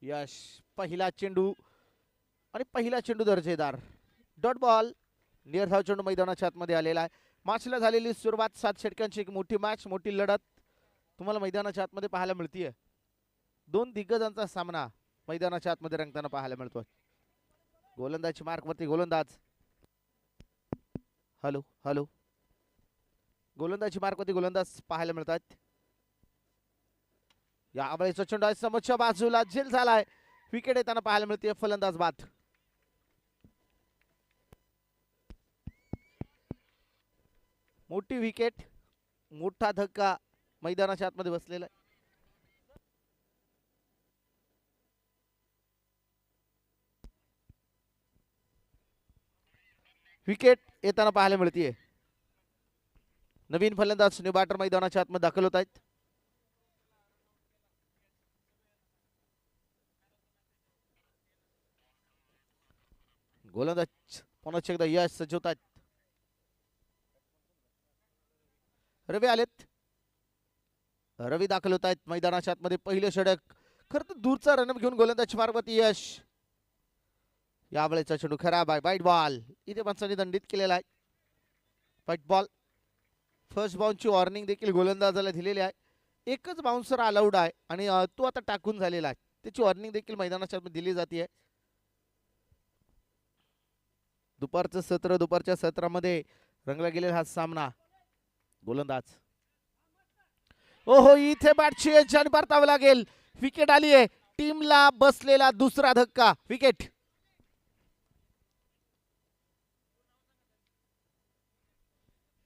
यश पहिला चेंडू आणि पहिला चेंडू दर्जेदार डॉट बॉल. नियर धाव चेंडू मैदानाच्या आतमध्ये आलेला आहे. मॅचला झालेली सुरुवात 7 षटकांची एक मोठी मॅच, मोठी लढत तुम्हाला मैदानाच्या आतमध्ये पाहायला मिळतीये. दोन दिग्गजांचा सामना मैदानाच्या आतमध्ये रंगताना पाहायला मिळतोय. गोलंदाजी मार्कवरती गोलंदाज. हॅलो हॅलो गोलंदाजी मार्कवरती गोलंदाज पाहायला मिळतात. या आबळेचा चेंडू आहे समोरच्या बाजूला झेल झालाय. विकेट येताना पाहायला मिळते. फलंदाज बाद. मोठी विकेट, मोठा धक्का मैदानाच्या आतमध्ये बसलेला आहे. विकेट येताना पाहायला मिळतीये. नवीन फलंदाज न्यू बॅटर मैदानाच्या आतमध्ये दाखल होत आहेत. गोलंदाज पुन्हा एकदा यश सज्ज होत आहेत. रवी आलेत. रवी दाखल होत आहेत मैदानाच्या आतमध्ये. पहिले षटक खर तर दूरचा रनअप घेऊन गोलंदाज मार्गवरती यश. या वेळेचा चेंडू खराब आहे. वाईट बॉल इथे पंचांनी दंडित केलेला आहे. वाईट बॉल. फर्स्ट बाउन्सची वॉर्निंग देखील गोलंदाजाला दिलेली आहे. एकच बाउन्सर अलाउड आहे आणि तो आता टाकून झालेला आहे. त्याची वॉर्निंग देखील मैदानाच्या आतमध्ये दिली जाते. दुपारचं सत्र, दुपारच्या सत्रामध्ये रंगला गेलेला हा सामना. गोलंदाज ओहो इथे बॅटची एज परतावं लागेल. विकेट आली आहे. टीमला बसलेला दुसरा धक्का. विकेट.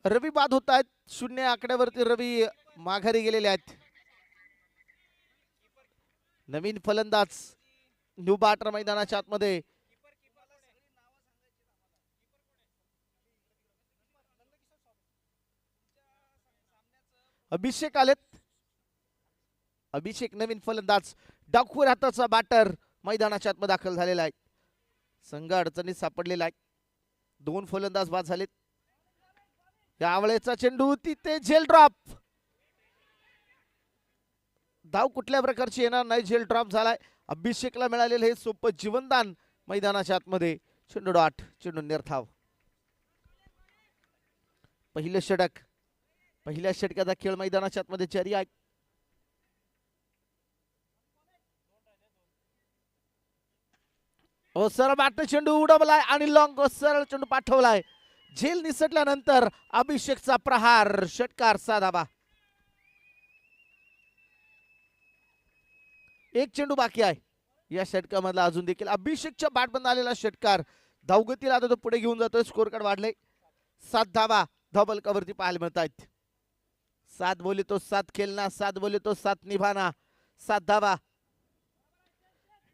रवी बाद होत आहेत. 0 आकड्यावरती रवी माघारी गेलेले आहेत. नवीन फलंदाज न्यू बॅटर मैदानाच्या आतमध्ये. अभिषेक आलेत. अभिषेक नवीन फलंदाज. डाकूर हाताचा बॅटर मैदानाच्या आतमध्ये दाखल झालेला आहे. संघ अडचणीत सापडलेला आहे. 2 फलंदाज बाद झालेत. यावेळेचा चेंडू तिथे झेल ड्रॉप. धाव कुठल्या प्रकारची येणार नाही. झेल ड्रॉप झालाय. अभिषेकला मिळालेलं हे सोपं जीवनदान मैदानाच्या आतमध्ये. चेंडू डॉट. चेंडू निर्धाव. पहिलं षटक. पहिल्या षटकाचा खेळ मैदानाच्या आतमध्ये जारी आहे. सरळ बॅटने चेंडू उडवलाय आणि लॉंग सरळ चेंडू पाठवलाय. झेल निसटल्यानंतर अभिषेकचा प्रहार. षटकार साधावा. एक चेंडू बाकी आहे या षटकामधला. अजून देखील अभिषेकच्या बॅटमधून आलेला षटकार धावगतीला आता तो पुढे घेऊन जातोय. स्कोर कार्ड वाढले. 7 धावा धबल कवरती पाहायला मिळत आहेत. 7 बोले तो 7 खेळना, 7 बोले तो 7 निभाना. 7 धावा.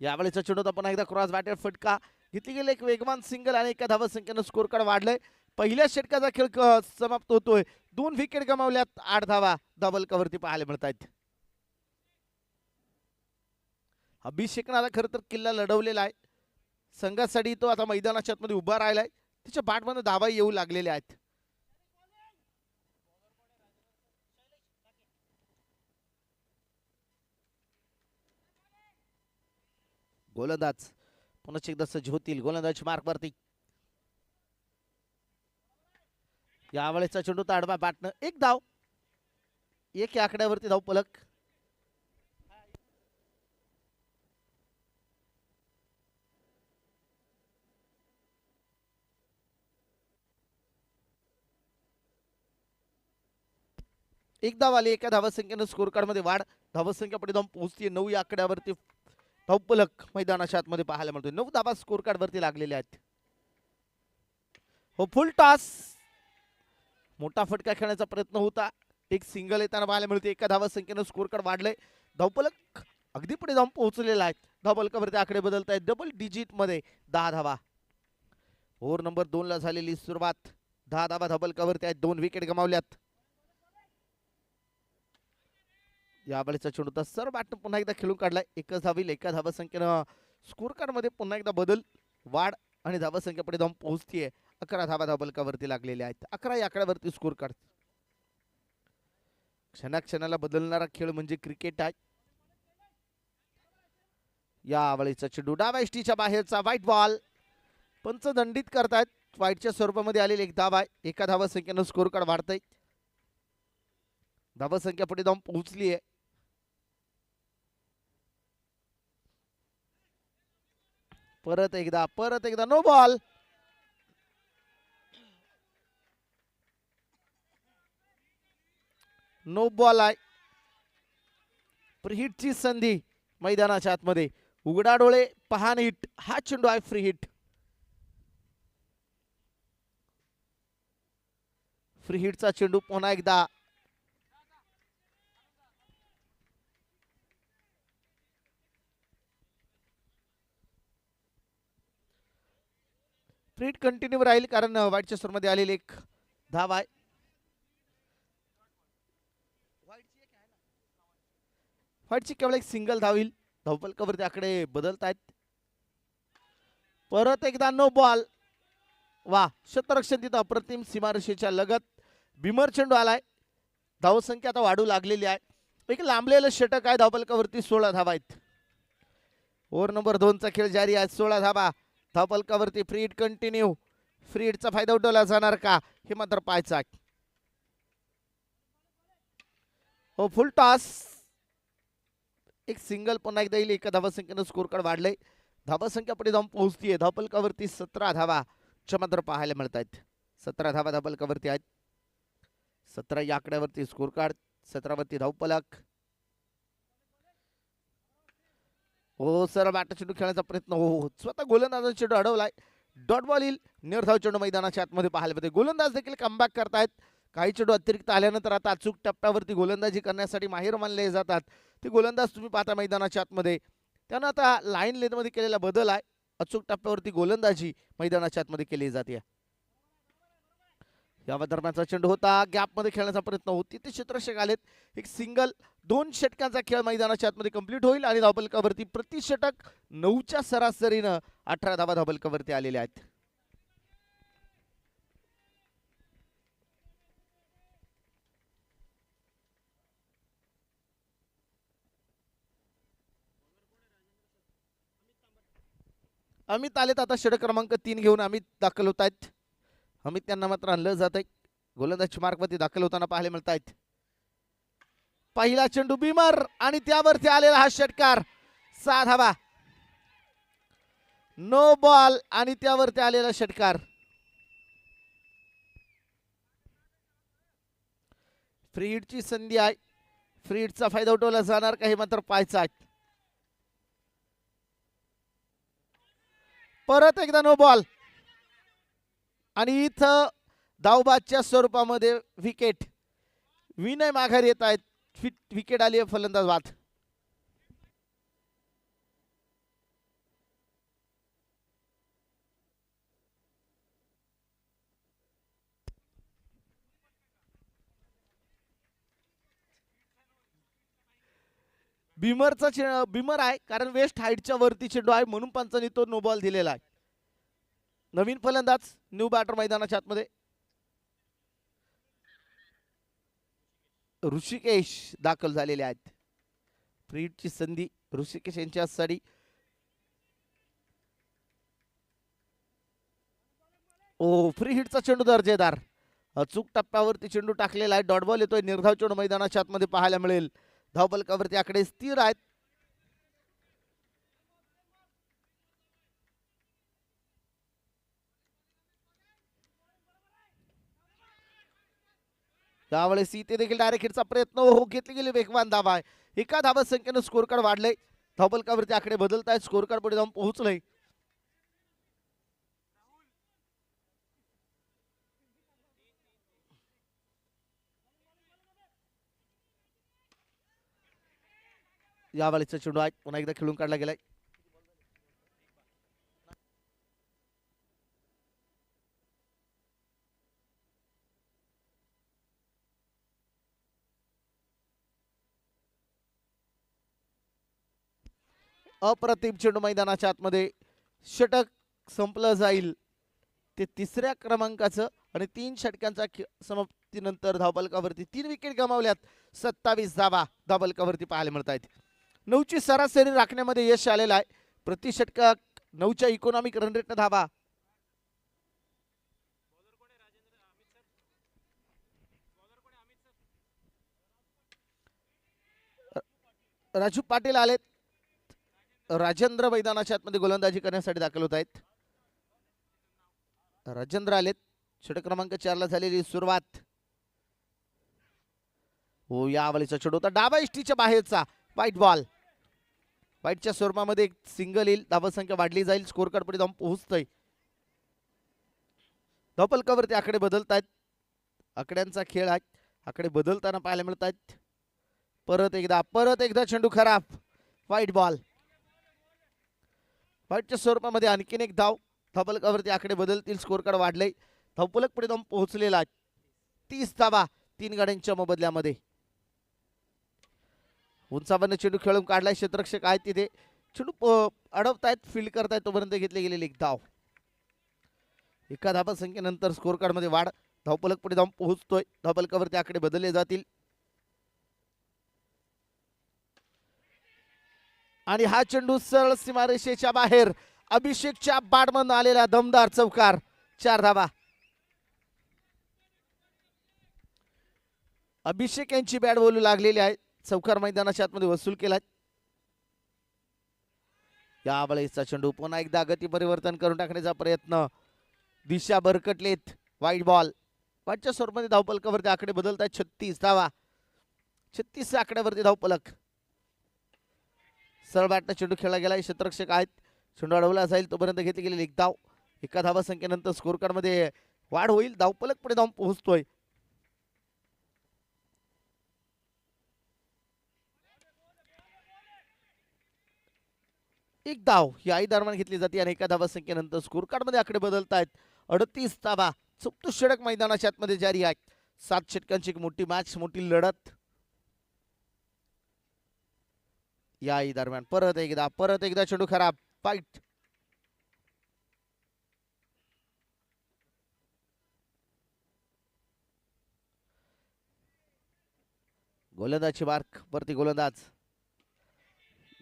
यावेळेचा चेंडू पुन्हा एकदा क्रॉस बॅटर फटका घेतली गेली. एक वेगवान सिंगल आणि एका धावा संख्येनं स्कोर कार्ड वाढलंय. पहिल्या षटकाचा खेळ समाप्त होतोय. 2 विकेट गमावल्यात. 8 धावा डबल कवरती पाहायला मिळत आहेत. अभिषेकनं खरं तर किल्ला लढवलेला आहे. संघासाठी तो आता मैदानाच्या आतमध्ये उभा राहिलाय. त्याच्या बॅटमध्ये धावा येऊ लागलेल्या आहेत. गोलंदाज पुन्हा एकदा सज्ज होतील. गोलंदाज मार्कवरती. यावेळेचा चेंडू आडवा बॅटनं. एक धाव. एक आकड्यावरती धाव पलक. एक धाव आली. एका धावसंख्येनं स्कोर कार्ड मध्ये वाढ. धावसंख्या पुढे जाऊन पोहोचते 9 या आकड्यावरती. धावपलक मैदानाच्या आतमध्ये पाहायला मिळतोय. 9 धावा स्कोर कार्ड वरती लागलेल्या आहेत. हो फुल टॉस. मोठा फटका खेळण्याचा प्रयत्न होता. एक सिंगल येताना पाहायला मिळते. एका धावसंख्येनं स्कोर कार्ड वाढलंय. धावपलक अगदी पुढे जाऊन पोहोचलेला आहे. धावपलकावरती आकडे बदलत आहेत. डबल डिजिट मध्ये 10 धावा. ओव्हर नंबर 2 ला झालेली सुरुवात. 10 धावा धावपलकावरती आहेत. 2 विकेट गमावल्यात. यावेळेचा चेंडू तर सर बॅटनं पुन्हा एकदा खेळून काढलाय. एकच धावील. एका धावसंख्येनं स्कोर कार्ड मध्ये पुन्हा एकदा बदल वाढ आणि धावसंख्या पुढे जाऊन पोहोचतीये. 11 धावा धावपलकावरती लागलेल्या आहेत. 11 या आकड्यावरती स्कोर कार्ड. क्षणाक्षणाला बदलणारा खेळ म्हणजे क्रिकेट आहे. यावेळीचा चेंडू डाव्या यष्टीच्या बाहेरचा व्हाईट बॉल. पंच दंडित करतायत. व्हाईटच्या स्वरूपामध्ये आलेली एक धाव आहे. एका धावसंख्येनं स्कोर कार्ड वाढतंय. धावसंख्या पुढे जाऊन पोहोचली आहे. परत एकदा नो बॉल. नो बॉल आहे. फ्री हिटची संधी मैदानाच्या आतमध्ये. उघडा डोळे पहान हिट. हा चेंडू आहे फ्री हिट. फ्री हिटचा चेंडू पुन्हा एकदा. फ्री हिट कंटिन्यू राहील कारण व्हाईटच्या स्वरूपामध्ये आलेली एक धाव आहे. व्हाईटची केवळ एक सिंगल धाव येईल. धावफलकावरती आकडे बदलत आहेत. परत एकदा नो बॉल. वा, क्षेत्ररक्षण तिथं अप्रतिम सीमारेषेच्या लगत. बिमर चेंडू आलाय. धावसंख्या आता वाढू लागलेली आहे. एक लांबलेलं षटक आहे. धावफलकावरती 16 धावा आहेत. ओव्हर नंबर 2 चा खेळ जारी आहे. 16 धावा धावफलकावरती. Free hit continue. फ्री हिटचा फायदा उठवला जाणार का हे मात्र पाहायचं आहे. हो, फुल टॉस. एक सिंगल पुन्हा एकदा येईल. एका धावसंख्येनं स्कोर कार्ड वाढलंय. धावसंख्या पुढे जाऊन पोहोचतीये. धावफलकावरती 17 धावा मात्र पाहायला मिळत आहेत. 17 धावा धावफलकावरती आहेत. 17 या आकड्यावरती स्कोर कार्ड. 17 वरती धावफलक. हो सर, बॅट चेंडू खेळण्याचा प्रयत्न. हो, स्वतः गोलंदाजाचा चेंडू अडवलाय. डॉट बॉल येईल. निर्धाव चेंडू मैदानाच्या आतमध्ये पाहायला मिळते. गोलंदाज देखील कमबॅक करतायत. काही चेंडू अतिरिक्त आल्यानंतर आता अचूक टप्प्यावरती गोलंदाजी करण्यासाठी माहीर मानले जातात. ते गोलंदाज तुम्ही पाहता मैदानाच्या आतमध्ये. त्यानं आता लाईन लेंथमध्ये केलेला बदल आहे. अचूक टप्प्यावरती गोलंदाजी मैदानाच्या आतमध्ये केली जाते. या दरम्यानचा चेंडू होता. गॅपमध्ये खेळण्याचा प्रयत्न होती. तिथे क्षेत्ररक्षक आलेत. एक सिंगल. 2 षटकांचा खेळ मैदानाच्या आतमध्ये कंप्लीट होईल आणि धावफलकावरती प्रति षटक 9च्या सरासरीनं 18 धावा धावफलकावरती आलेल्या आहेत. अमित आलेत आता. षटक क्रमांक 3 घेऊन अमित दाखल होत आहेत. अमित त्यांना मात्र आणलं जात आहे. गोलंदाज मार्कवरती दाखल होताना पाहायला मिळत आहेत. पहिला चेंडू बिमर आणि त्यावरती आलेला हा षटकार. 6 धावा. नो बॉल आणि त्यावरती आलेला षटकार. फ्री हिटची संधी आहे. फ्री हिटचा फायदा उठवला जाणार का हे मात्र पाहायचं आहे. परत एकदा नो बॉल आणि इथं धावबादच्या स्वरूपामध्ये विकेट. विनय माघारी येत आहेत. विकेट आली आहे फलंदाज बाद. बिमर आहे कारण वेस्ट हाईटच्या वरती चेंडू आहे म्हणून पंचांनी तो नो बॉल दिलेला आहे. नवीन फलंदाज न्यू बॅटर मैदानाच्या आतमध्ये. ऋषिकेश दाखल झालेले आहेत. फ्री हिटची संधी ऋषिकेश यांच्यासाठी. ओ, फ्री हिटचा चेंडू दर्जेदार. अचूक टप्प्यावरती चेंडू टाकलेला आहे. डॉट बॉल येतोय. निर्धाव चेंडू मैदानाच्या आतमध्ये पाहायला मिळेल. धावफलकावरती आकडे स्थिर आहेत. त्यावेळेस इथे देखील डायरेक्ट हिटचा प्रयत्न. हो, घेतली गेली वेगवान धावा आहे. एका धावा संख्येनं स्कोर कार्ड वाढलंय. धावफलकावरती आकडे बदलत आहेत. स्कोर कार्ड पुढे जाऊन पोहोचलंय. यावेळेचा चेंडू आहे पुन्हा एकदा खेळून काढला गेलाय. अप्रतिम चेंडू मैदानाच्या आतमध्ये. षटक संपलं जाईल ते 3ऱ्या क्रमांकाचं आणि 3 षटकांचा समाप्तीनंतर धावफलकावरती 3 विकेट गमावल्यात. 27 धावा धावफलकावरती पाहायला मिळत आहेत. 9ची सरासरी राखण्यामध्ये यश आलेलं आहे. प्रति षटकात 9च्या इकॉनॉमिक रन रेटने धावा. राजू पाटील आलेत. राजेंद्र मैदानाच्या आतमध्ये गोलंदाजी करण्यासाठी दाखल होत आहेत. राजेंद्र आलेत. षटक क्रमांक 4 ला झालेली सुरुवात. हो, या आवलीचा चेंडू होता डावा इष्टीच्या बाहेरचा. White ball. व्हाईटच्या स्वरूपामध्ये एक सिंगल येईल. धावसंख्या वाढली जाईल. स्कोर कार्ड पुढे जाऊन पोहोचतोय. धावफलकावरती आकडे बदलत आहेत. आकड्यांचा खेळ आहे. आकडे बदलताना पाहायला मिळत आहेत. परत एकदा चेंडू खराब. White ball. व्हाईटच्या स्वरूपामध्ये आणखीन एक धाव. धावफलकावरती आकडे बदलतील. स्कोर कार्ड वाढले. धावफलक पुढे जाऊन पोहोचलेला 30 धावा 3 गाड्यांच्या मोबदल्यामध्ये. उंचावरनं चेंडू खेळून काढलाय. क्षेत्ररक्षक आहेत तिथे. चेंडू अडवतायत. फील्ड करतायत तोपर्यंत घेतले गेलेले एक धाव. एका धावा संख्येनंतर स्कोर कार्ड मध्ये वाढ. धावफलक पुढे जाऊन पोहोचतोय. धावफलकावरती आकडे बदलले जातील. आणि हा चेंडू सरळ सीमारेषेच्या बाहेर. अभिषेकच्या बॅटमधून आलेला दमदार चौकार. 4 धावा. अभिषेक यांची बॅट बोलू लागलेली आहे. चौकार मैदानाच्या आतमध्ये वसूल केला. या वेळेचा चेंडू पुन्हा एकदा गती परिवर्तन करून टाकण्याचा प्रयत्न. दिशा भरकटलेत. White ball. व्हाईटच्या स्वरूपामध्ये धावफलकावरती आकडे बदलत आहेत. 36 धावा. 36 आकड्यावरती धावफलक. सरळ बॅटनं चेंडू खेळला गेला. क्षेत्ररक्षक आहेत. चेंडू अडवला जाईल तोपर्यंत घेतली गेलेली एक धाव. एका धावा संख्येनंतर स्कोर कार्ड मध्ये वाढ होईल. धावफलक पुढे जाऊन पोहोचतोय. एक धाव याही दरम्यान घेतली जाते आणि एका धावा संख्येनंतर स्कोर कार्ड मध्ये आकडे बदलत आहेत. 38 धावा. 34 षटक मैदानाच्या आतमध्ये जारी आहेत. 7 षटकांची एक मोठी मॅच, मोठी लढत. याही दरम्यान परत एकदा चेंडू खराब. फाईट. गोलंदाजी मार्क वरती गोलंदाज.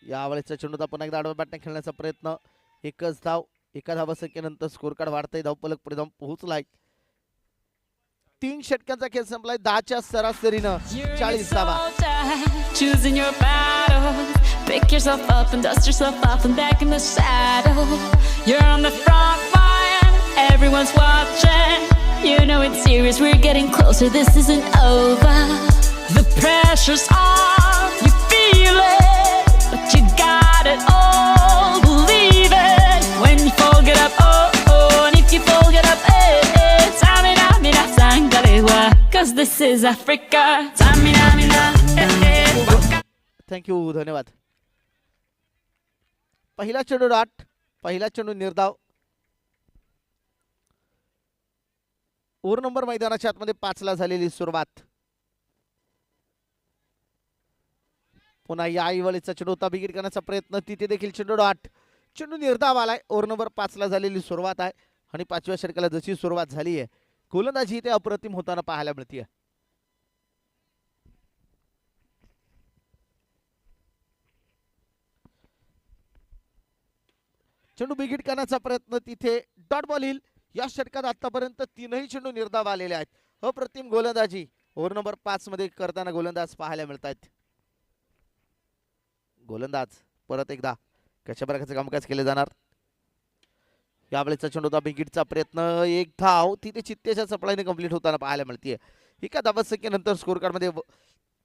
यावेळेचा चेंडू पुन्हा एकदा आडव्या बॅटने खेळण्याचा प्रयत्न. एकच धाव. एका धावा संख्येनंतर स्कोर कार्ड वाढतंय. धावफलक पुढे जाऊन पोहोचलाय. 3 षटकांचा खेळ संपलाय. 10च्या सरासरीनं 40 धावा. Choosing your battles, pick yourself up and dust yourself off and back in the saddle. You're on the front line, everyone's watching. You know it's serious, we're getting closer, this isn't over. The pressure's on, you feel it, but you got it all, believe it. When you fall, get up, oh, oh, and if you fall, get up, eh, eh. Samina, mina, sangalewa, 'cause this is Africa. Samina, mina, eh, eh. Thank you, धन्यवाद. पहिला चेंडू dot. पहिला चेंडू निर्धाव. Over number मैदानाच्या आतमध्ये 5 ला झालेली सुरुवात. पुन्हा या वेळेचा चेंडू होता. बिगिट करण्याचा प्रयत्न. तिथे देखील चेंडू डॉट. चेंडू निर्धाव आलाय. ओव्हर नंबर 5 ला झालेली सुरुवात आहे आणि 5व्या षटकाला जशी सुरुवात झाली आहे, गोलंदाजी इथे अप्रतिम होताना पाहायला मिळते. चेंडू बिगिट करण्याचा प्रयत्न. तिथे डॉट बॉल येईल. या षटकात आतापर्यंत 3ही चेंडू निर्धाव आलेले आहेत. अप्रतिम गोलंदाजी ओव्हर नंबर 5 मध्ये करताना गोलंदाज पाहायला मिळत आहेत. गोलंदाज परत एकदा कशा प्रकारचे कामकाज केले जाणार. यावेळेचा चेंडू होता. बिगिटचा प्रयत्न. एक धाव तिथे चित्तेच्या चपळाईने कंप्लीट होताना पाहायला मिळते. एका धावा संख्येनंतर स्कोर कार्ड मध्ये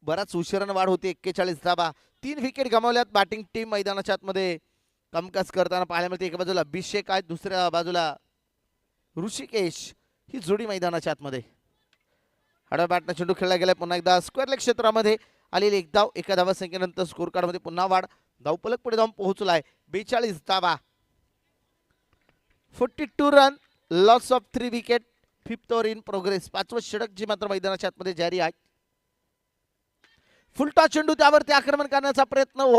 बराच उशिराने वाढ होते. 41 धावा. 3 विकेट गमावल्यात. बॅटिंग टीम मैदानाच्या आतमध्ये कामकाज करताना पाहायला मिळते. एका बाजूला अभिषेक आहे, दुसऱ्या बाजूला ऋषिकेश. ही जोडी मैदानाच्या आतमध्ये. आडव्या बॅटनं चेंडू खेळला गेलाय. पुन्हा एकदा स्क्वेअर लेग क्षेत्रामध्ये आलेली एक धाव. एका धावा संख्येनंतर स्कोर कार्ड मध्ये पुन्हा वाढ. धावफलक पुढे जाऊन पोहोचलाय. 42 धावा. 42 run. Loss of 3 wicket. 5th over in progress. 5वं षटक जी मात्र मैदानाच्या आतमध्ये जारी आहे. फुलटॉस चेंडू. त्यावरती आक्रमण करण्याचा प्रयत्न.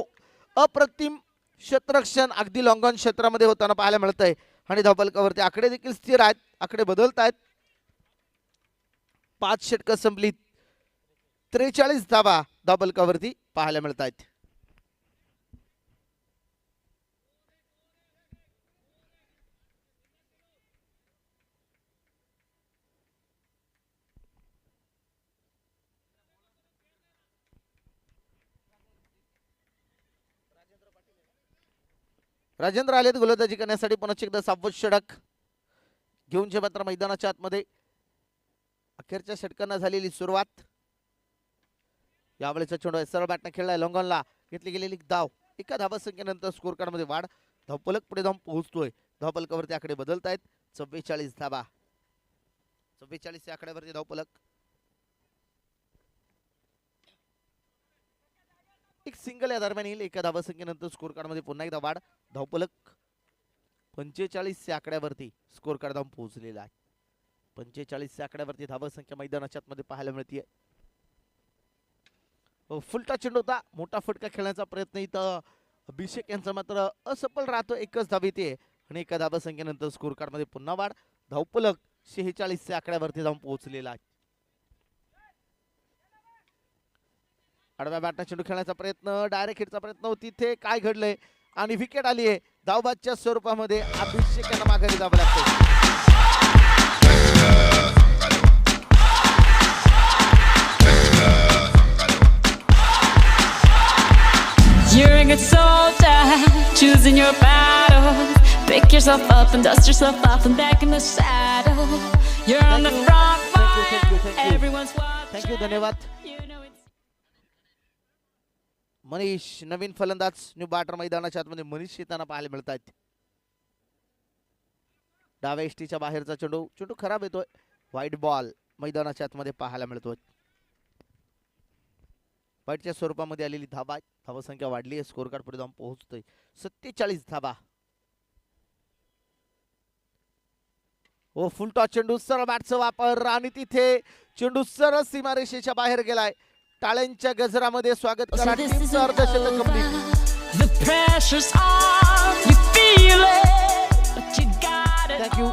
अप्रतिम क्षेत्ररक्षण अगदी लॉंग ऑन क्षेत्रामध्ये होताना पाहायला मिळतंय आणि धावफलकावरती आकडे देखील स्थिर आहेत. आकडे बदलत आहेत. 5 षटकं संपली. 43 धावा धावफलकावरती पाहायला मिळत आहेत. राजेंद्र आलेत गोलंदाजी करण्यासाठी पुन्हा एकदा 6वे षटक घेऊन जे मात्र मैदानाच्या आतमध्ये अखेरच्या षटकांना झालेली सुरुवात. यावेळेचा चेंडू सरळ बॅटने खेळलाय लॉंगॉनला घेतली गेलेली धाव. एका धावसंख्येनंतर स्कोर कार्ड मध्ये वाढ. धावफलक पुढे जाऊन पोहोचतोय. धावफलकावरती आकडे बदलतायत. 44 धावा. 44 या आकड्यावरती धावफलक. एक सिंगल या दरम्यान येईल. एका धावसंख्येनंतर स्कोर कार्ड मध्ये पुन्हा एकदा वाढ. धावफलक 45 या आकड्यावरती स्कोर कार्ड जाऊन पोहोचलेला आहे. 45 या आकड्यावरती धावसंख्या मैदानाच्या आतमध्ये पाहायला मिळते. फुलटा चेंडू होता. मोठा फटका खेळण्याचा प्रयत्न इथं अभिषेक यांचा मात्र असफल राहतो. एकच धाव येते आणि एका धावसंख्येनंतर स्कोर कार्ड मध्ये पुन्हा वाढ. धावफलक 46 या आकड्यावरती जाऊन पोहोचलेला आहे. आडव्या बॅटने चेंडू खेळण्याचा प्रयत्न डायरेक्ट हिटचा प्रयत्न. तिथे काय घडलंय आणि विकेट आली आहे. धावबादच्या स्वरूपामध्ये अभिषेक यांना माघारी जावं लागतं. You're a good soldier, choosing your battles. Pick yourself up and dust yourself off and back in the saddle. You're on the front line, everyone's watching. Thank you धन्यवाद. You know it's मनीष नवीन फलंदाज new batter मैदानाच्या आतमध्ये मनीष येताना पाहायला मिळत आहेत. डाव्या एसटीच्या बाहेरचा चेंडू चेंडू खराब येतोय. व्हाईट बॉल मैदानाच्या आतमध्ये पाहायला मिळतोय. वाईटच्या स्वरूपामध्ये आलेली धावा. धावसंख्या वाढली आहे. स्कोर कार्ड पुढे जाऊन पोहोचतोय. 47 धावा. ओ फुल टॉस चेंडू सरळ बॅटचा वापर आणि तिथे चेंडू सरळ सीमारेषेच्या बाहेर गेलाय. टाळ्यांच्या गजरामध्ये स्वागत करा. टीमचं अर्धशतक complete. the pressure's on, you feel it, but you got it. Thank you.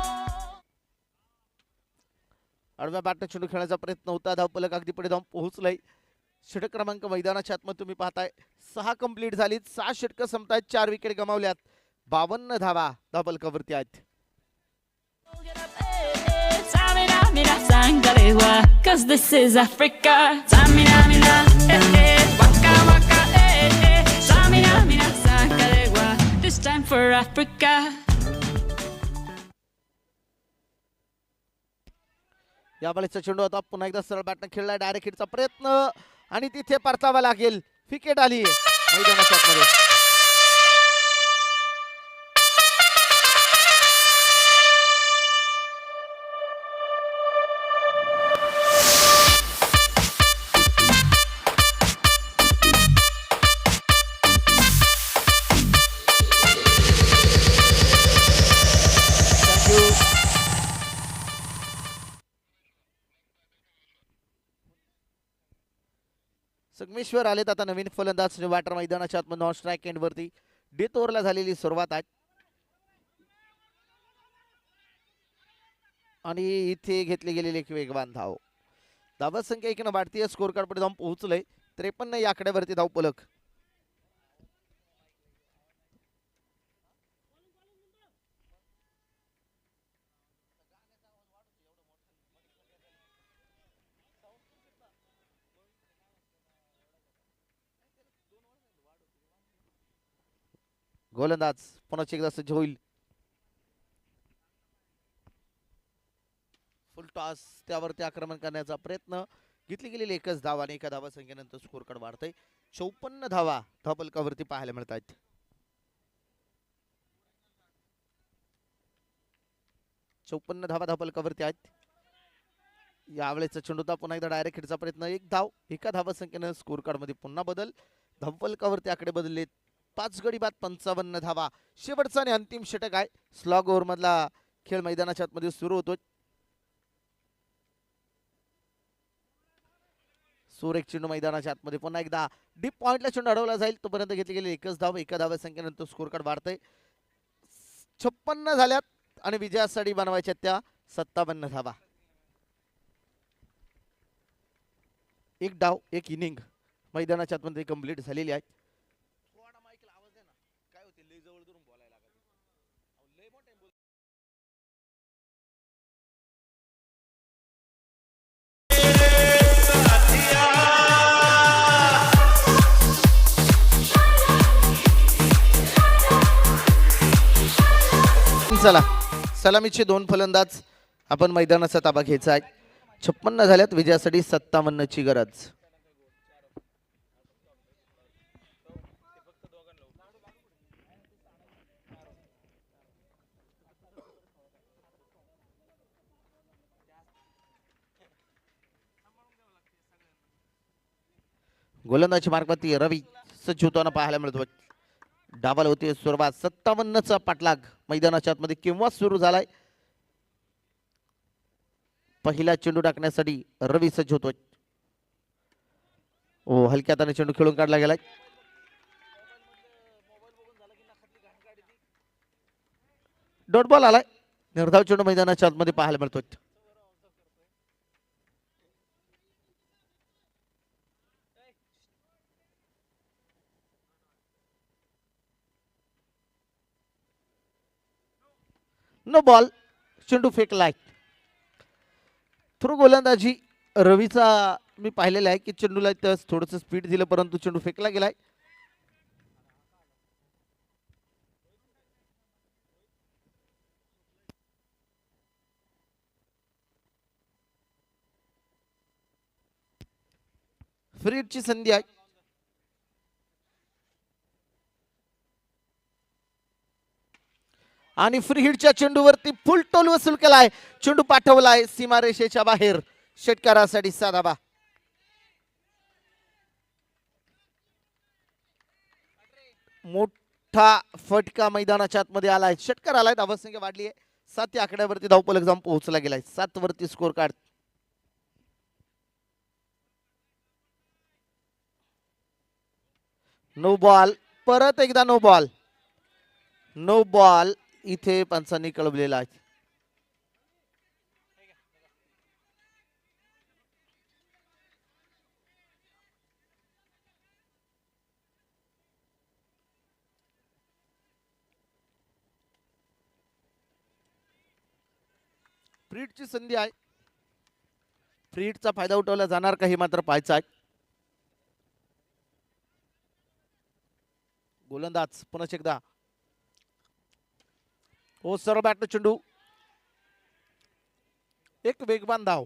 आडव्या बॅटने चेंडू खेळण्याचा प्रयत्न होता. धावफलक अगदी पुढे जाऊन पोहोचलंय. षटक क्रमांक मैदानाच्या आतमध्ये तुम्ही पाहताय 6 कंप्लीट झालीत. 6 षटकं संपतायत. 4 विकेट गमावल्यात. 52 धावा धावफलकावरती आहेत. Samina, mina, sangalewa, 'cause this is Africa. Samina, mina, waka, waka, Samina, mina, sangalewa, this time for Africa. यावेळेचा चेंडू आता पुन्हा एकदा सरळ बॅटने खेळलाय. डायरेक्ट हिटचा प्रयत्न आणि तिथे परतावा लागेल. विकेट आली मैदानाच्या आतमध्ये. संगमेश्वर आलेत आता नवीन फलंदाज बॅटर मैदानाच्या आतमध्ये नॉन स्ट्राईक एंड वरती. डेथ ओव्हरला झालेली सुरुवात आहे आणि इथे घेतली गेलेली एक वेगवान धाव. धावसंख्या एकीनं वाढतीय. स्कोर कार्ड पुढे जाऊन पोहोचलंय. 53 या आकड्यावरती धावफलक. गोलंदाज पुन्हा एकदा सज्ज होईल. फुल टॉस त्यावरती आक्रमण करण्याचा प्रयत्न. घेतली गेलेली एकच धाव आणि एका धावा संख्येनंतर स्कोर कार्ड वाढतंय. 54 धावा धावफलकावरती पाहायला मिळत आहेत. 54 धावा धावफलकावरती आहेत. यावेळेचा चेंडू पुन्हा एकदा डायरेक्ट हिटचा प्रयत्न. एक धाव एका धावा संख्येनं स्कोर कार्ड मध्ये पुन्हा बदल. धावफलकावरती आकडे बदलले. 5 गडी बाद 55 धावा. शेवटचा आणि अंतिम षटक आहे. स्लॉग ओव्हर मधला खेळ मैदानाच्या आतमध्ये सुरू होतो. सुरेख चेंडू मैदानाच्या आतमध्ये पुन्हा एकदा डीप पॉइंटला चेंडू अडवला जाईल. तोपर्यंत घेतली गेली एकच धाव. एका धावा संख्येनंतर स्कोर कार्ड वाढतंय. 56 झाल्यात आणि विजयासाठी बनवायच्या त्या 57 धावा. एक डाव एक इनिंग मैदानाच्या आतमध्ये कंप्लीट झालेली आहे. चला सलामीचे 2 फलंदाज आपण मैदानाचा ताबा घ्यायचा आहे. 56 झाल्यात, विजयासाठी 57 ची गरज. गोलंदाजी मार्गवरती रवी सज्ज होताना पाहायला मिळतो. डाबल होती सुरुवात. 57चा पाठलाग मैदानाच्या आतमध्ये केव्हा सुरू झालाय. पहिला चेंडू टाकण्यासाठी रवी सज्ज होतोय. ओ हलक्या हाताने चेंडू खेळून काढला गेलाय. डॉट बॉल आलाय. निर्धाव चेंडू मैदानाच्या आतमध्ये पाहायला मिळतोय. No ball. चेंडू फेकलाय. थ्रू गोलंदाजी रवीचा मी पाहिलेला आहे की चेंडूला थोडस स्पीड दिलं परंतु चेंडू फेकला गेलाय. फ्री हिटची संधी आहे. आणि फ्री हिटच्या चेंडूवरती फुल टोल वसूल केलाय. चेंडू पाठवलाय सीमारेषेच्या बाहेर. षटकारासाठी साधाबा. मोठा फटका मैदानाच्या आतमध्ये आलाय. षटकार आलाय. धावसंख्या वाढली आहे. 7 या आकड्यावरती धावफलक जाऊन पोहोचला गेलाय. 7 वरती स्कोर कार्ड. No ball. परत एकदा नो बॉल. नो बॉल इथे पंचांनी कळवलेला आहे. फ्री हिटची संधी आहे. फ्री हिटचा फायदा उठवला जाणार का हे मात्र पाहायचं आहे. गोलंदाज पुन्हा एकदा. हो सर्व बॅट चेंडू. एक वेगवान धाव.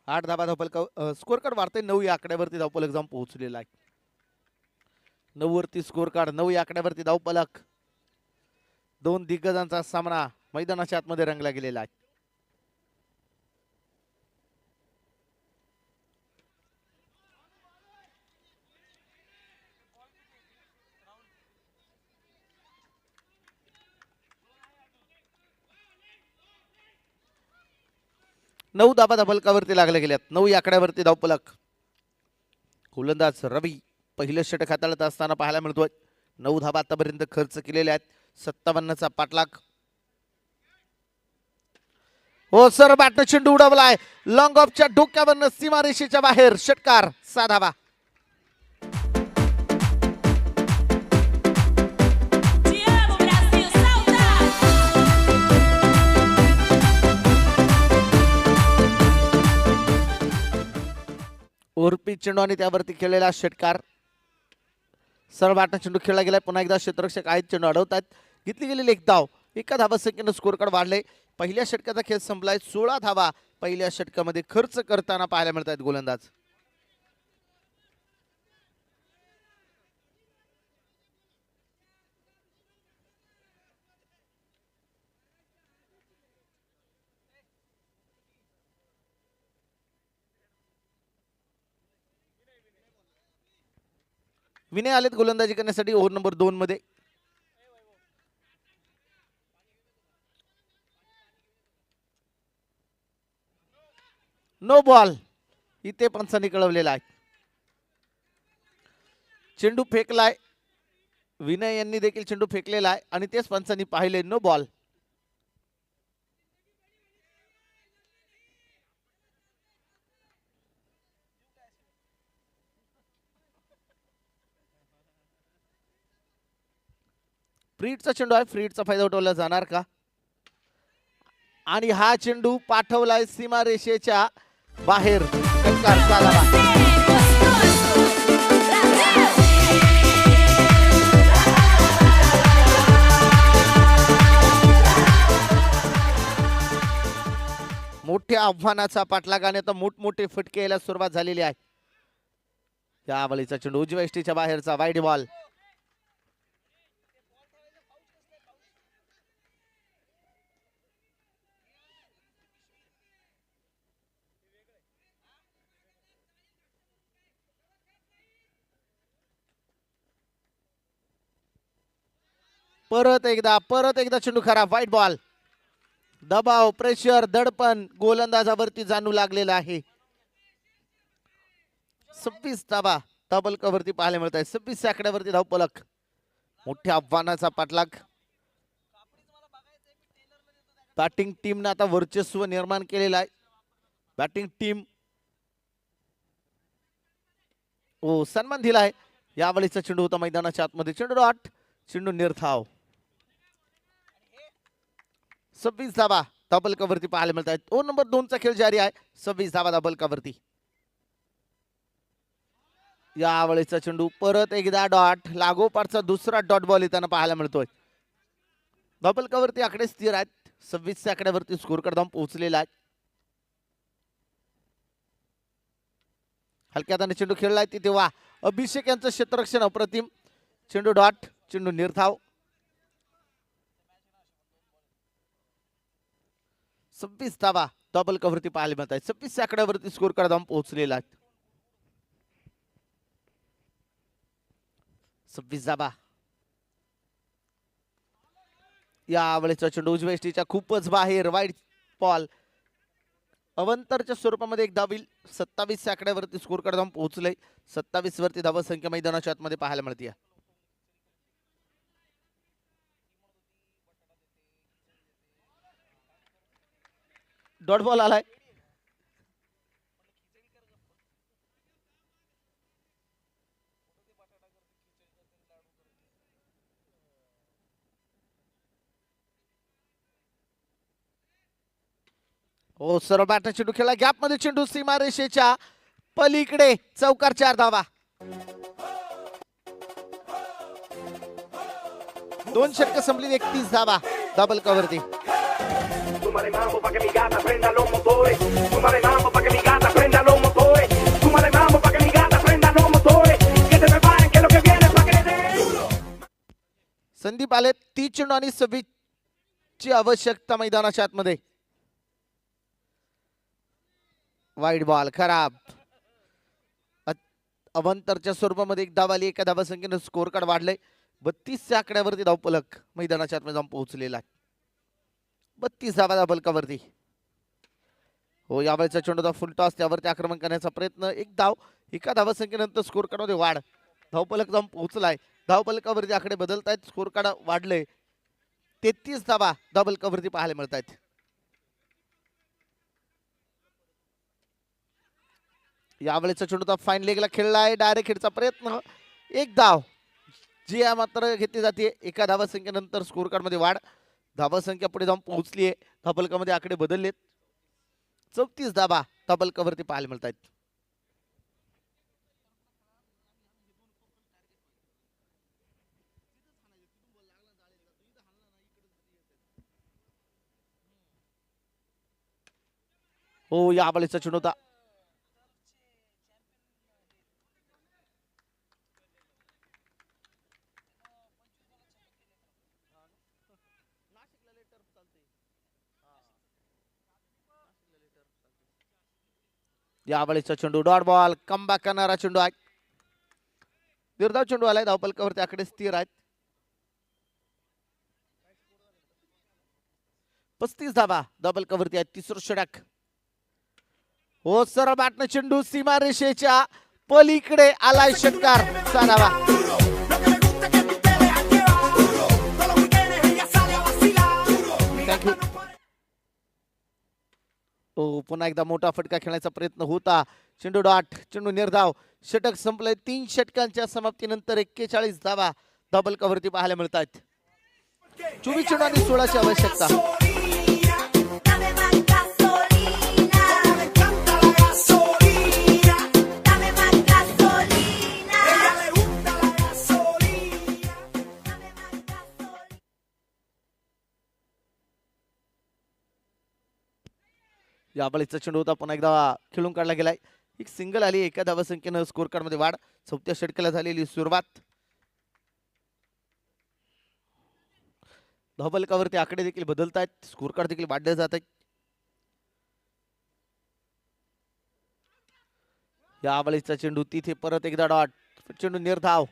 आठ धाबा धावफलक. स्कोर कार्ड वाढते. 9 या आकड्यावरती धावफलक जाऊन पोहोचलेला आहे. 9 वरती स्कोर कार्ड. 9 या आकड्यावरती धावफलक. 2 दिग्गजांचा सामना मैदानाच्या आतमध्ये रंगला गेलेला आहे. नऊ धाबा धावफलकावरती लागल्या गेल्यात. 9 या आकड्यावरती धावफलक. गोलंदाज रवी पहिलं षटक हाताळत असताना पाहायला मिळतोय. 9 धाबा आतापर्यंत खर्च केलेल्या आहेत. 57चा पाठलाग. हो सर बॅट चेंडू उडवलाय. लॉंग ऑफच्या डोक्यावरनं सीमारेषेच्या बाहेर. षटकार. 6 धाबा. ओरपी चेंडू आणि त्यावरती खेळलेला षटकार. सरळ बॅटनं चेंडू खेळला गेलाय. पुन्हा एकदा क्षेत्ररक्षक आहेत. चेंडू अडवतात. घेतली गेलेली एक धाव. एका धावासंख्येनं स्कोर कार्ड वाढले. पहिल्या षटकाचा खेळ संपलाय. 16 धावा पहिल्या षटकामध्ये खर्च करताना पाहायला मिळत आहेत गोलंदाज. विनय आलेत गोलंदाजी करण्यासाठी ओव्हर नंबर 2 मध्ये. नो बॉल इथे पंचांनी कळवलेला आहे. चेंडू फेकलाय. विनय यांनी देखील चेंडू फेकलेला आहे आणि तेच पंचांनी पाहिले. No ball. फ्रीडचा चेंडू आहे. फ्रीडचा फायदा उठवला जाणार का. आणि हा चेंडू पाठवलाय सीमारेषेच्या बाहेर. षटकार. 6 धावा. मोठ्या आव्हानाचा पाठलागाने आता मोठमोठे फटके यायला सुरुवात झालेली आहे. यावेळीचा चेंडू उजव्या यष्टीच्या बाहेरचा वाईड बॉल. परत एकदा चेंडू खराब. White ball. दबाव, प्रेशर, दडपण गोलंदाजावरती जाणू लागलेला आहे. 26 धावा डबल कवरती पाहायला मिळत आहे. 26 आकड्यावरती धावपलक. मोठ्या आव्हानाचा पाठलाग. बॅटिंग टीमने आता वर्चस्व निर्माण केलेला आहे. बॅटिंग टीम सन्मान दिलाय. यावेळीचा चेंडू होता मैदानाच्या आतमध्ये. चेंडू डॉट. चेंडू निर्धाव. 26 धावा डबल कवरती पाहायला मिळत आहेत. 2 नंबर 2 चा खेळ जारी आहे. 26 धावा डबल कवरती. यावेळीचा चेंडू परत एकदा डॉट. लागोपाठचा दुसरा डॉट बॉल येताना पाहायला मिळतोय. डबल कवरती आकडे स्थिर आहेत. 26 आकड्यावरती स्कोर कडे जाऊन पोहोचलेला आहे. हलक्या हाताने चेंडू खेळलाय तेव्हा अभिषेक यांचं क्षेत्ररक्षण अप्रतिम. चेंडू डॉट. चेंडू निर्धाव. 26 धावा डबल कवरती पाहायला मिळत आहेत. 26 आकड्यावरती स्कोर कडे जाऊन पोहोचलेला आहे. 26 धावा. यावेळेचा चेंडू उजव्या यष्टीच्या खूपच बाहेर. Wide ball. अवंतरच्या स्वरूपामध्ये एक धावील. 27 आकड्यावरती स्कोर कडे जाऊन पोहोचले. 27 वरती धावा संख्या मैदानाच्या आतमध्ये पाहायला मिळते. डॉट बॉल आलाय. सरळ बॅटने चेंडू खेळला. गॅप मध्ये चेंडू सीमारेषेच्या पलीकडे. चौकार. 4 धावा. 2 षटक संपली. 31 धावा double Kavaratti. Súmale mambo pa' que mi gata prenda los motores. Súmale mambo pa' que mi gata prenda los motores. Súmale mambo pa' que mi gata prenda los motores. Que se preparen que lo que viene pa' que le den. Sandeep आले. 30 चेंडू आणि 26 ची आवश्यकता मैदानाच्या आतमध्ये. Wide ball खराब. अवंतरच्या स्वरूपामध्ये एक धाव आली. एका धावा संख्येने स्कोर कार्ड वाढले. 32 आकड्यावरती धावपलक मैदानाच्या आतमध्ये जाऊन पोहोचलेला आहे. 32 धावा डबल कवरती. यावेळेचा चेंडू फुल टॉस. त्यावरती आक्रमण करण्याचा प्रयत्न. एक धाव. एका धावा संख्येनंतर स्कोर कार्ड मध्ये वाढ. धावपलक जाऊन पोहोचलाय. धावपलकावरती आकडे बदलत आहेत. स्कोर कार्ड वाढले. 33 धावा डबल कवरती पाहायला मिळत आहेत. यावेळेचा चेंडू फाईन लेगला खेळलाय. डायरेक्ट हिटचा प्रयत्न. एक धाव जी मात्र घेतली जाते. एका धावा संख्येनंतर स्कोर कार्ड मध्ये वाढ. धावा संख्या पुढे जाऊन पोहोचली आहे. धावपलकामध्ये आकडे बदललेत. 34 धावा धावपलकावरती पाहायला मिळत आहेत. यावेळेचा चेंडू होता. यावेळेचा चेंडू डॉट बॉल. कमबॅक करणारा चेंडू आहे. निर्धाव चेंडू आलाय. धावपलकावरती आकडे स्थिर आहेत. 35 धावा डबल कवरती आहेत. तिसरं षटक. सरळ बॅटने चेंडू सीमारेषेच्या पलीकडे आलाय. षटकार. 6 धावा. थँक्यू. पुन्हा एकदा मोठा फटका खेळण्याचा प्रयत्न होता. चेंडू डॉट. चेंडू निर्धाव. षटक संपलंय. 3 षटकांच्या समाप्तीनंतर 41 धावा डबल कवरती पाहायला मिळत आहेत. 24 चेंडू आणि 16 ची आवश्यकता. या बळीचा चेंडू होता पुन्हा एकदा खेळून काढला गेलाय. एक सिंगल आली. एका धावसंख्येनं स्कोर कार्ड मध्ये वाढ. 4थ्या षटकाला झालेली सुरुवात. धावफलकावरती आकडे देखील बदलत आहेत. स्कोर कार्ड देखील वाढले जात आहेत. या बळीचा चेंडू तिथे परत एकदा डॉट. चेंडू निर्धाव.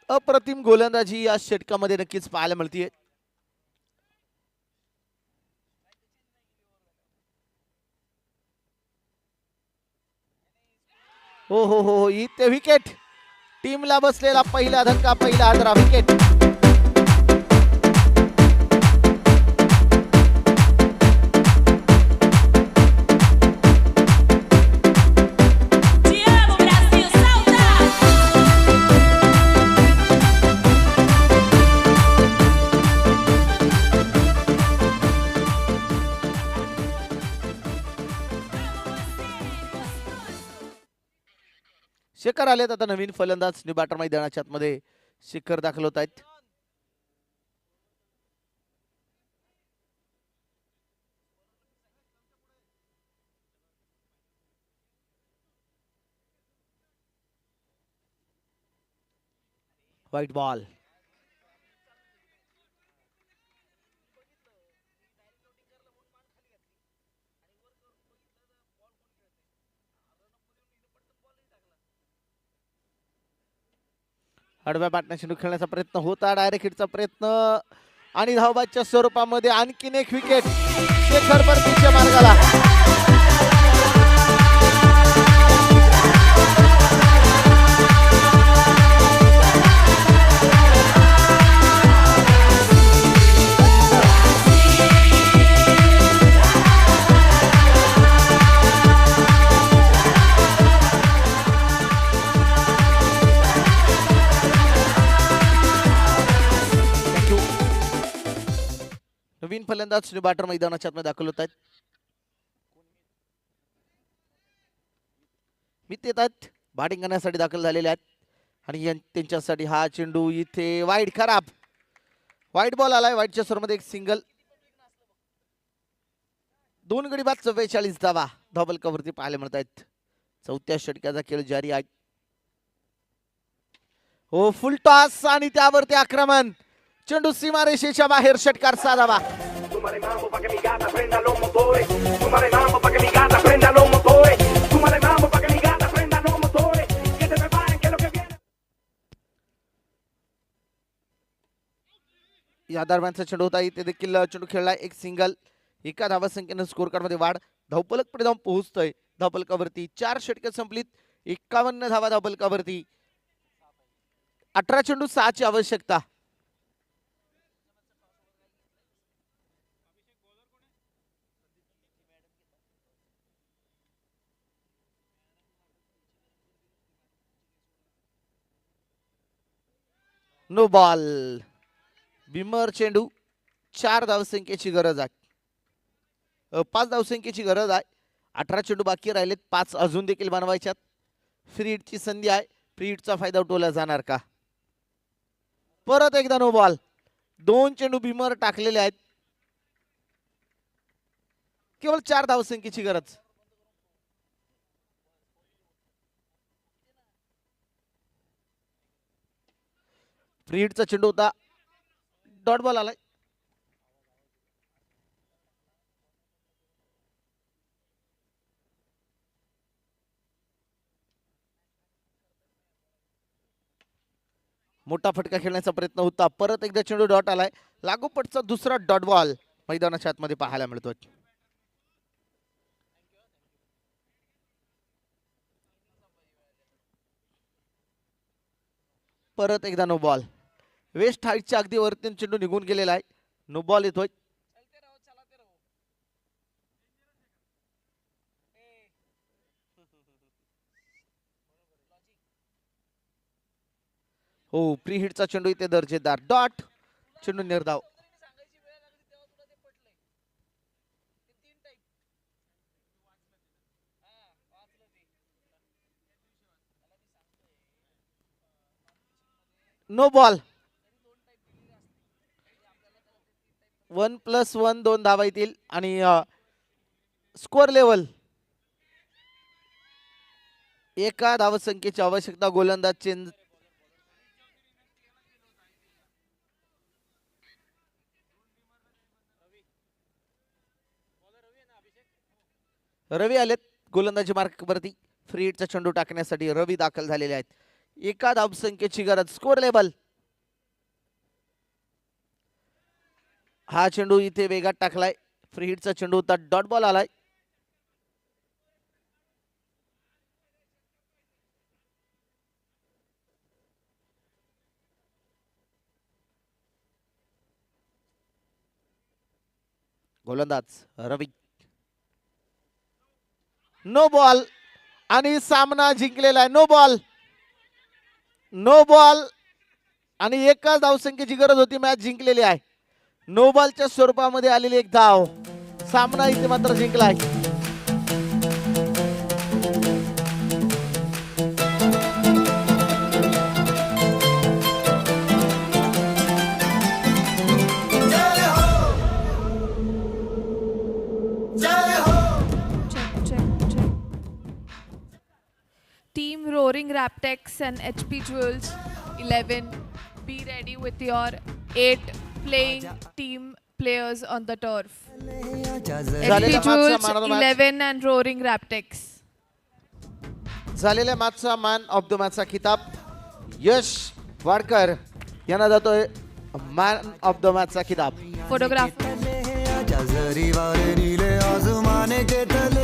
अप्रतिम गोलंदाजी या षटकामध्ये नक्कीच पाहायला मिळतीये. हो इथे विकेट. टीमला बसलेला पहिला धक्का, पहिला आदरा, wicket. Te amo, Brasil, saudade! Shekhar आलेत आता नवीन फलंदाज निबाटर मैदानाच्या आतमध्ये. शिखर दाखल होत आहेत. White ball. आडव्या बॅटने चेंडू खेळण्याचा प्रयत्न होता. डायरेक्ट हिटचा प्रयत्न आणि धावबादच्या स्वरूपामध्ये आणखीन एक विकेट. शेखर परतीच्या मार्गाला. नवीन फलंदाज निबाटर मैदानाच्या आतमध्ये दाखल होत आहेत. मित येत आहेत. बॅटिंग करण्यासाठी दाखल झालेले आहेत. आणि त्यांच्यासाठी हा चेंडू इथे वाईड, खराब. वाईट बॉल आलाय. वाईटच्या स्वरूपामध्ये एक सिंगल. 2 गडी बाद 44 धावा धावफलकावरती पाहायला मिळत आहेत. 4थ्या षटकाचा खेळ जारी आहे. हो, फुल टॉस आणि त्यावरती आक्रमण. चेंडू सीमारेषेच्या बाहेर. षटकार साधावा. Súmale mambo pa' que mi gata prenda los motores. Súmale mambo pa' que mi gata prenda los motores. Súmale mambo pa' que mi gata prenda los motores. Que se preparen que lo que viene. या दरम्यानचा चेंडू होता. इथे देखील चेंडू खेळलाय. एक single. एका धावसंख्येनं स्कोर कार्ड मध्ये वाढ. धावफलक पुढे जाऊन पोहोचतोय. धावफलकावरती 4 षटके संपलीत. 51 धावा धावफलकावरती. 18 चेंडू 6 ची आवश्यकता. No ball. बिमर चेंडू. 4 धावसंख्येची गरज आहे. 5 धावसंख्येची गरज आहे. 18 चेंडू बाकी राहिलेत. 5 अजून देखील बनवायच्यात. फ्री हिटची संधी आहे. फ्री हिटचा फायदा उठवला जाणार का? परत एकदा नो बॉल. 2 चेंडू बिमर टाकलेले आहेत. केवळ 4 धावसंख्येची गरज. फ्री हिटचा चेंडू होता. डॉट बॉल आलाय. मोठा फटका खेळण्याचा प्रयत्न होता. परत एकदा चेंडू डॉट आलाय. लागोपटचा दुसरा डॉट बॉल मैदानाच्या आतमध्ये पाहायला मिळतोय. परत एकदा नो बॉल. वेस्ट हाईटच्या अगदी वरती चेंडू निघून गेलेला आहे. नो बॉल येतोय. हो, प्री हिटचा चेंडू इथे दर्जेदार. डॉट. चेंडू निर्धाव. No ball. 1+1 2 धावा येतील आणि स्कोअर लेवल एका धावसंख्येची आवश्यकता. गोलंदाज चेंज. रवी आलेत गोलंदाजी मार्क वरती. फ्री हिटचा चेंडू टाकण्यासाठी रवी दाखल झालेले आहेत. एका धावसंख्येची गरज. Score level. हा चेंडू इथे वेगात टाकलाय. फ्री हिटचा चेंडू होता. डॉट बॉल आलाय. गोलंदाज रवी. नो बॉल आणि सामना जिंकलेला आहे. No ball. नो बॉल आणि एकाच धावसंख्येची गरज होती. मॅच जिंकलेली आहे. नो बॉलच्या स्वरूपामध्ये आलेली एक धाव. सामना इथे मात्र जिंकलाय. Team Roaring Raptex and HP Jewels 11. Be ready with your 8 playing team players on the turf. HP Jewels 11 and Roaring Raptex. झालेल्या मॅचचा मॅन ऑफ द मॅचचा खिताब यश वाडकर यांना जातोय. मॅन ऑफ द मॅचचा खिताब. Photographer. जरी वारे नीले आसमाने के तले